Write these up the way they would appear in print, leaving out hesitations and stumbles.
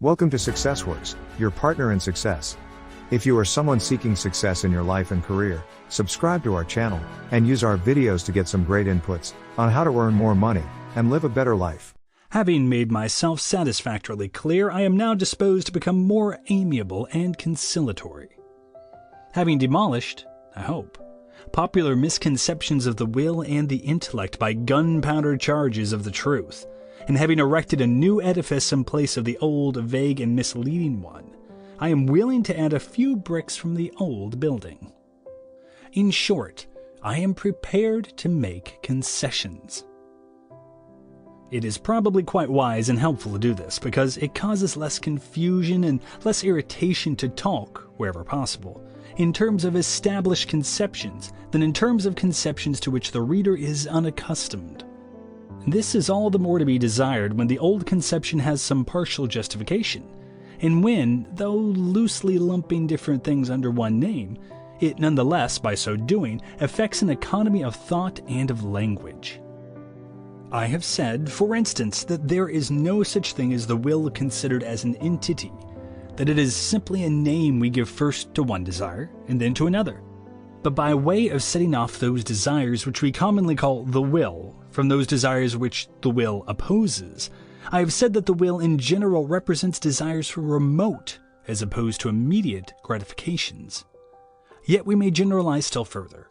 Welcome to SUCCESSWRKS, your partner in success. If you are someone seeking success in your life and career, subscribe to our channel, and use our videos to get some great inputs on how to earn more money and live a better life. Having made myself satisfactorily clear, I am now disposed to become more amiable and conciliatory. Having demolished, I hope, popular misconceptions of the will and the intellect by gunpowder charges of the truth, and having erected a new edifice in place of the old, vague, and misleading one, I am willing to add a few bricks from the old building. In short, I am prepared to make concessions. It is probably quite wise and helpful to do this because it causes less confusion and less irritation to talk, wherever possible, in terms of established conceptions than in terms of conceptions to which the reader is unaccustomed. This is all the more to be desired when the old conception has some partial justification, and when, though loosely lumping different things under one name, it nonetheless, by so doing, affects an economy of thought and of language. I have said, for instance, that there is no such thing as the will considered as an entity, that it is simply a name we give first to one desire and then to another. But by way of setting off those desires which we commonly call the will from those desires which the will opposes, I have said that the will in general represents desires for remote as opposed to immediate gratifications. Yet we may generalize still further.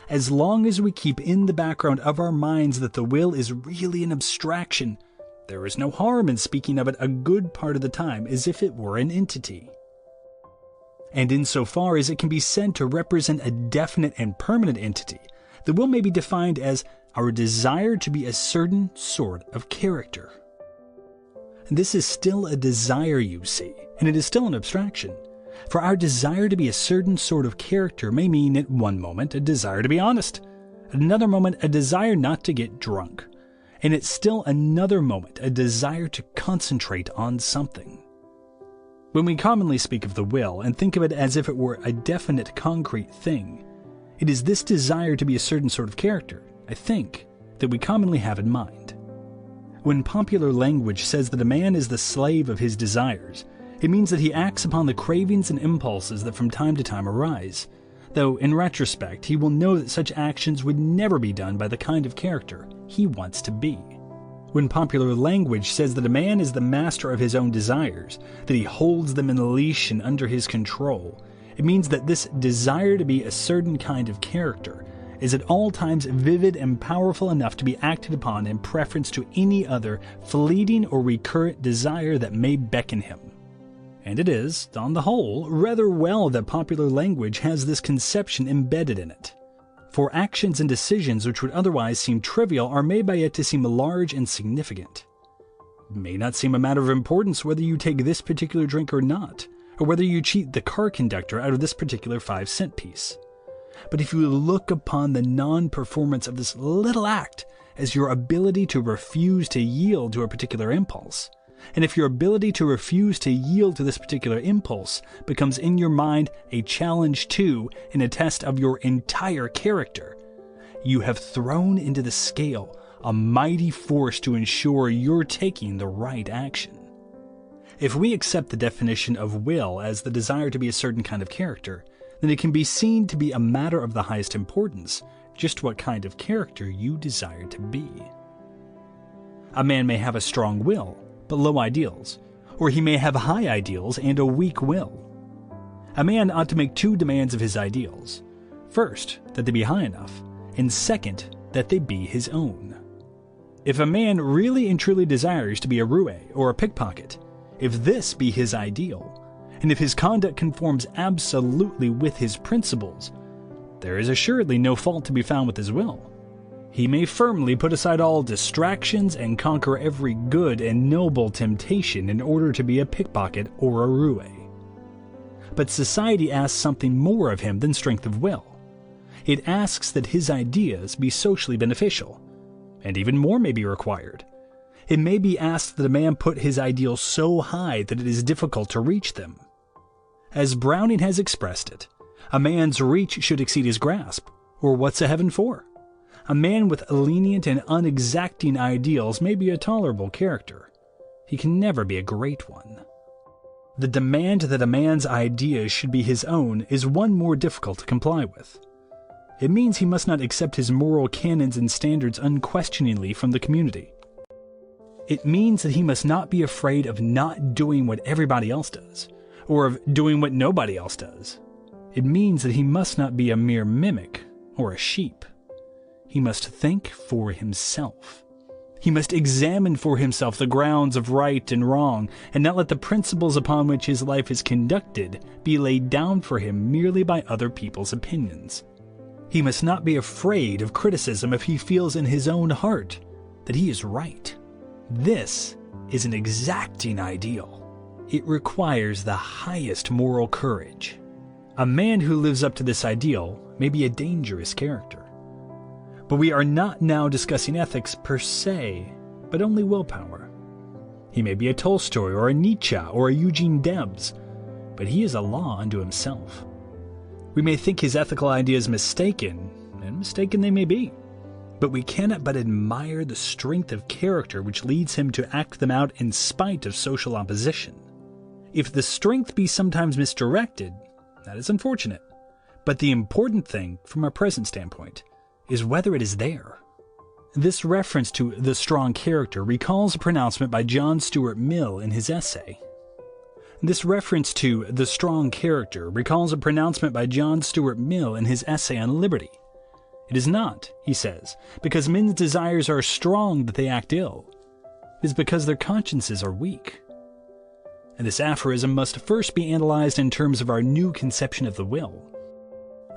As long as we keep in the background of our minds that the will is really an abstraction, there is no harm in speaking of it a good part of the time as if it were an entity. And insofar as it can be said to represent a definite and permanent entity, the will may be defined as our desire to be a certain sort of character. This is still a desire, you see, and it is still an abstraction. For our desire to be a certain sort of character may mean at one moment a desire to be honest, at another moment a desire not to get drunk, and at still another moment a desire to concentrate on something. When we commonly speak of the will and think of it as if it were a definite concrete thing, it is this desire to be a certain sort of character, I think, that we commonly have in mind. When popular language says that a man is the slave of his desires, it means that he acts upon the cravings and impulses that from time to time arise, though in retrospect he will know that such actions would never be done by the kind of character he wants to be. When popular language says that a man is the master of his own desires, that he holds them in leash and under his control, it means that this desire to be a certain kind of character is at all times vivid and powerful enough to be acted upon in preference to any other fleeting or recurrent desire that may beckon him. And it is, on the whole, rather well that popular language has this conception embedded in it. For actions and decisions which would otherwise seem trivial are made by it to seem large and significant. It may not seem a matter of importance whether you take this particular drink or not, or whether you cheat the car conductor out of this particular 5-cent piece. But if you look upon the non-performance of this little act as your ability to refuse to yield to a particular impulse, and if your ability to refuse to yield to this particular impulse becomes in your mind a challenge to and a test of your entire character, you have thrown into the scale a mighty force to ensure you're taking the right action. If we accept the definition of will as the desire to be a certain kind of character, then it can be seen to be a matter of the highest importance just what kind of character you desire to be. A man may have a strong will, but low ideals, or he may have high ideals and a weak will. A man ought to make two demands of his ideals. First, that they be high enough, and second, that they be his own. If a man really and truly desires to be a roue or a pickpocket, if this be his ideal, and if his conduct conforms absolutely with his principles, there is assuredly no fault to be found with his will. He may firmly put aside all distractions and conquer every good and noble temptation in order to be a pickpocket or a roue. But society asks something more of him than strength of will. It asks that his ideas be socially beneficial, and even more may be required. It may be asked that a man put his ideals so high that it is difficult to reach them. As Browning has expressed it, a man's reach should exceed his grasp, or what's a heaven for? A man with lenient and unexacting ideals may be a tolerable character. He can never be a great one. The demand that a man's ideas should be his own is one more difficult to comply with. It means he must not accept his moral canons and standards unquestioningly from the community. It means that he must not be afraid of not doing what everybody else does, or of doing what nobody else does. It means that he must not be a mere mimic or a sheep. He must think for himself. He must examine for himself the grounds of right and wrong, and not let the principles upon which his life is conducted be laid down for him merely by other people's opinions. He must not be afraid of criticism if he feels in his own heart that he is right. This is an exacting ideal. It requires the highest moral courage. A man who lives up to this ideal may be a dangerous character. But we are not now discussing ethics per se, but only willpower. He may be a Tolstoy or a Nietzsche or a Eugene Debs, but he is a law unto himself. We may think his ethical ideas mistaken, and mistaken they may be, but we cannot but admire the strength of character which leads him to act them out in spite of social opposition. If the strength be sometimes misdirected, that is unfortunate, but the important thing from our present standpoint is whether it is there. This reference to the strong character recalls a pronouncement by John Stuart Mill in his essay. This reference to the strong character recalls a pronouncement by John Stuart Mill in his essay on liberty. It is not, he says, because men's desires are strong that they act ill. It is because their consciences are weak. And this aphorism must first be analyzed in terms of our new conception of the will.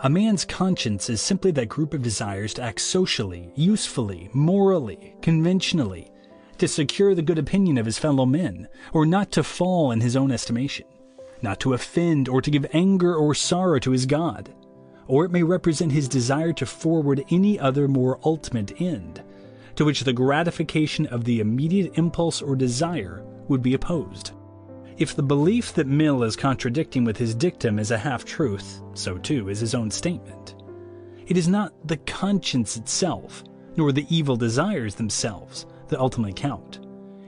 A man's conscience is simply that group of desires to act socially, usefully, morally, conventionally, to secure the good opinion of his fellow men, or not to fall in his own estimation, not to offend or to give anger or sorrow to his God. Or it may represent his desire to forward any other more ultimate end, to which the gratification of the immediate impulse or desire would be opposed. If the belief that Mill is contradicting with his dictum is a half-truth, so too is his own statement. It is not the conscience itself, nor the evil desires themselves, that ultimately count.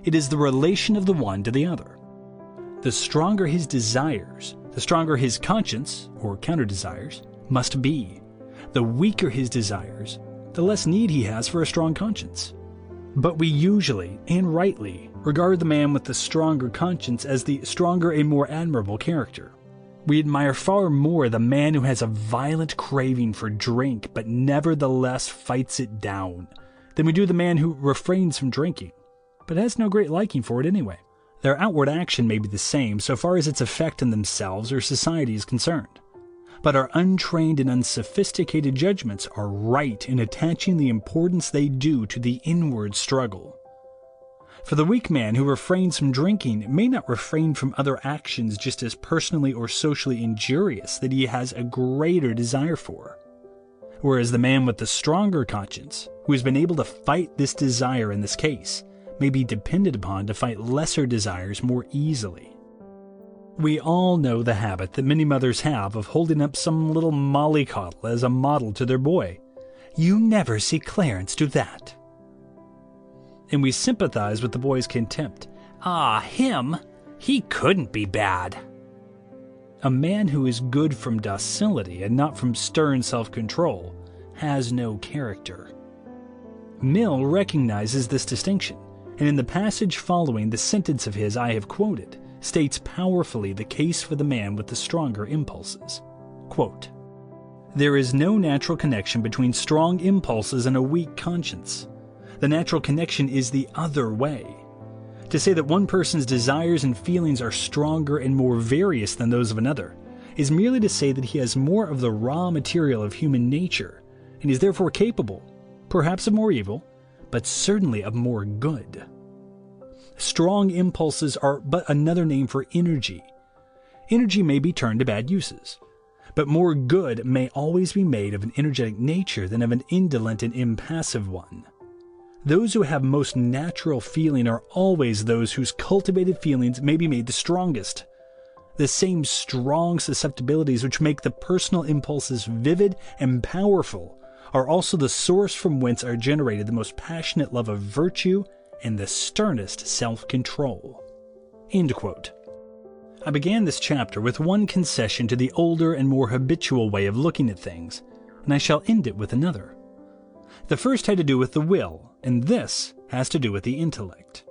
It is the relation of the one to the other. The stronger his desires, the stronger his conscience, or counter-desires, must be. The weaker his desires, the less need he has for a strong conscience. But we usually, and rightly, regard the man with the stronger conscience as the stronger and more admirable character. We admire far more the man who has a violent craving for drink but nevertheless fights it down, than we do the man who refrains from drinking, but has no great liking for it anyway. Their outward action may be the same so far as its effect on themselves or society is concerned. But our untrained and unsophisticated judgments are right in attaching the importance they do to the inward struggle. For the weak man who refrains from drinking may not refrain from other actions just as personally or socially injurious that he has a greater desire for. Whereas the man with the stronger conscience, who has been able to fight this desire in this case, may be depended upon to fight lesser desires more easily. We all know the habit that many mothers have of holding up some little mollycoddle as a model to their boy. You never see Clarence do that. And we sympathize with the boy's contempt. Ah, him! He couldn't be bad. A man who is good from docility and not from stern self-control has no character. Mill recognizes this distinction, and in the passage following the sentence of his I have quoted, states powerfully the case for the man with the stronger impulses. Quote, "There is no natural connection between strong impulses and a weak conscience. The natural connection is the other way. To say that one person's desires and feelings are stronger and more various than those of another is merely to say that he has more of the raw material of human nature and is therefore capable, perhaps of more evil, but certainly of more good. Strong impulses are but another name for energy. Energy may be turned to bad uses, but more good may always be made of an energetic nature than of an indolent and impassive one. Those who have most natural feeling are always those whose cultivated feelings may be made the strongest. The same strong susceptibilities which make the personal impulses vivid and powerful are also the source from whence are generated the most passionate love of virtue and the sternest self-control." End quote. I began this chapter with one concession to the older and more habitual way of looking at things, and I shall end it with another. The first had to do with the will, and this has to do with the intellect.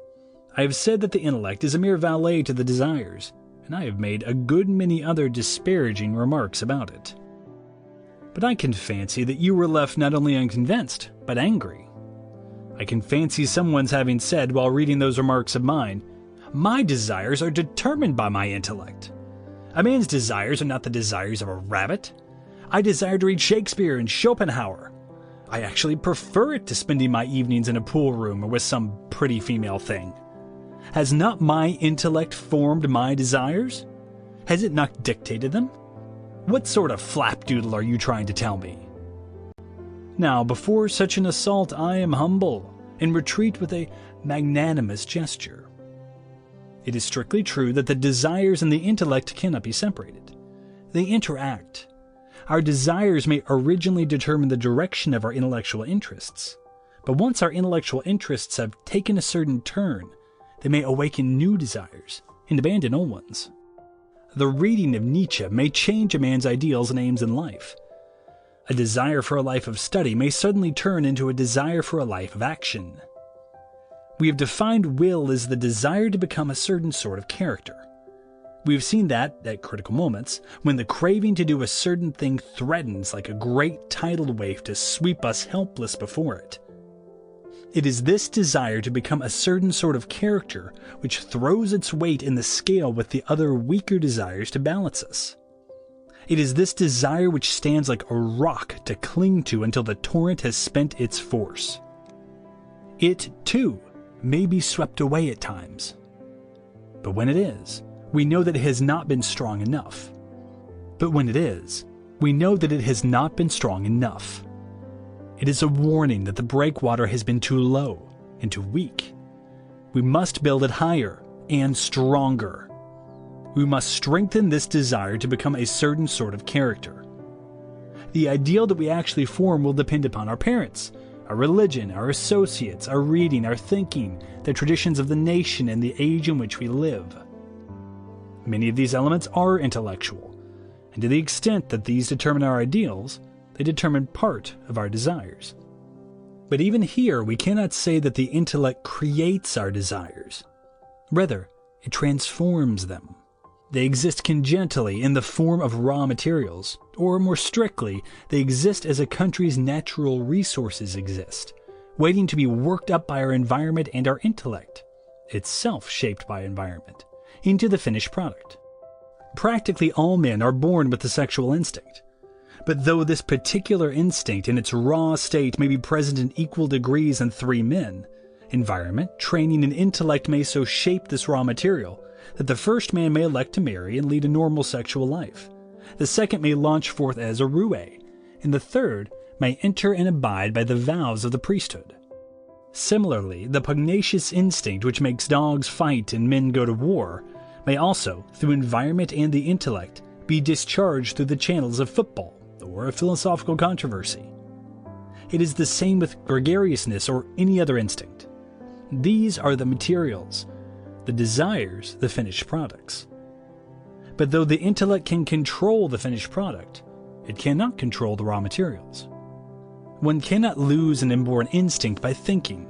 I have said that the intellect is a mere valet to the desires, and I have made a good many other disparaging remarks about it. But I can fancy that you were left not only unconvinced, but angry. I can fancy someone's having said while reading those remarks of mine, "My desires are determined by my intellect. A man's desires are not the desires of a rabbit. I desire to read Shakespeare and Schopenhauer. I actually prefer it to spending my evenings in a pool room or with some pretty female thing. Has not my intellect formed my desires? Has it not dictated them? What sort of flapdoodle are you trying to tell me?" Now, before such an assault, I am humble and retreat with a magnanimous gesture. It is strictly true that the desires and the intellect cannot be separated. They interact. Our desires may originally determine the direction of our intellectual interests, but once our intellectual interests have taken a certain turn, they may awaken new desires and abandon old ones. The reading of Nietzsche may change a man's ideals and aims in life. A desire for a life of study may suddenly turn into a desire for a life of action. We have defined will as the desire to become a certain sort of character. We have seen that, at critical moments, when the craving to do a certain thing threatens like a great tidal wave to sweep us helpless before it. It is this desire to become a certain sort of character which throws its weight in the scale with the other weaker desires to balance us. It is this desire which stands like a rock to cling to until the torrent has spent its force. It, too, may be swept away at times. But when it is, we know that it has not been strong enough. But when it is, we know that it has not been strong enough. It is a warning that the breakwater has been too low and too weak. We must build it higher and stronger. We must strengthen this desire to become a certain sort of character. The ideal that we actually form will depend upon our parents, our religion, our associates, our reading, our thinking, the traditions of the nation, and the age in which we live. Many of these elements are intellectual, and to the extent that these determine our ideals, they determine part of our desires. But even here, we cannot say that the intellect creates our desires. Rather, it transforms them. They exist congenitally in the form of raw materials, or more strictly, they exist as a country's natural resources exist, waiting to be worked up by our environment and our intellect, itself shaped by environment, into the finished product. Practically all men are born with the sexual instinct. But though this particular instinct in its raw state may be present in equal degrees in 3 men, environment, training, and intellect may so shape this raw material that the first man may elect to marry and lead a normal sexual life. The second may launch forth as a roue, and the third may enter and abide by the vows of the priesthood. Similarly, the pugnacious instinct which makes dogs fight and men go to war may also, through environment and the intellect, be discharged through the channels of football or a philosophical controversy. It is the same with gregariousness or any other instinct. These are the materials, the desires, the finished products. But though the intellect can control the finished product, it cannot control the raw materials. One cannot lose an inborn instinct by thinking.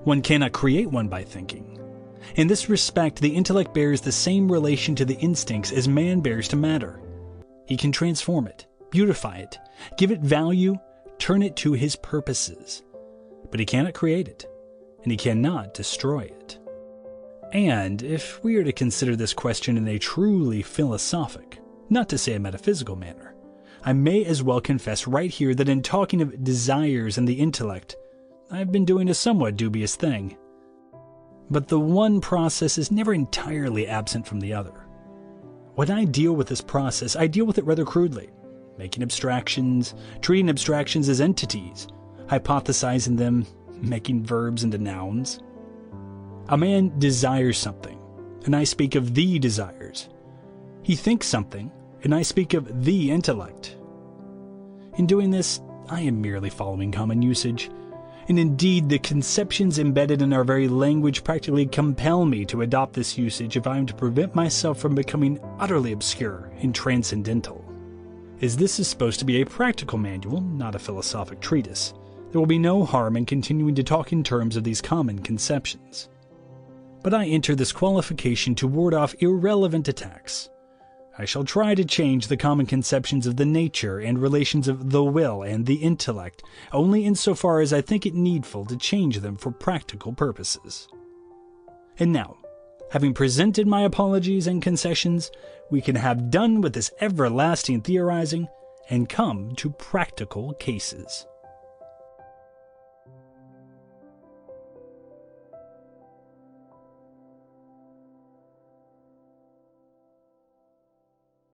One cannot create one by thinking. In this respect, the intellect bears the same relation to the instincts as man bears to matter. He can transform it, beautify it, give it value, turn it to his purposes. But he cannot create it, and he cannot destroy it. And if we are to consider this question in a truly philosophic, not to say a metaphysical manner, I may as well confess right here that in talking of desires and the intellect, I've been doing a somewhat dubious thing. But the one process is never entirely absent from the other. When I deal with this process, I deal with it rather crudely, making abstractions, treating abstractions as entities, hypothesizing them, making verbs into nouns. A man desires something, and I speak of the desires. He thinks something, and I speak of the intellect. In doing this, I am merely following common usage. And indeed, the conceptions embedded in our very language practically compel me to adopt this usage if I am to prevent myself from becoming utterly obscure and transcendental. As this is supposed to be a practical manual, not a philosophic treatise, there will be no harm in continuing to talk in terms of these common conceptions. But I enter this qualification to ward off irrelevant attacks. I shall try to change the common conceptions of the nature and relations of the will and the intellect, only insofar as I think it needful to change them for practical purposes. And now, having presented my apologies and concessions, we can have done with this everlasting theorizing and come to practical cases.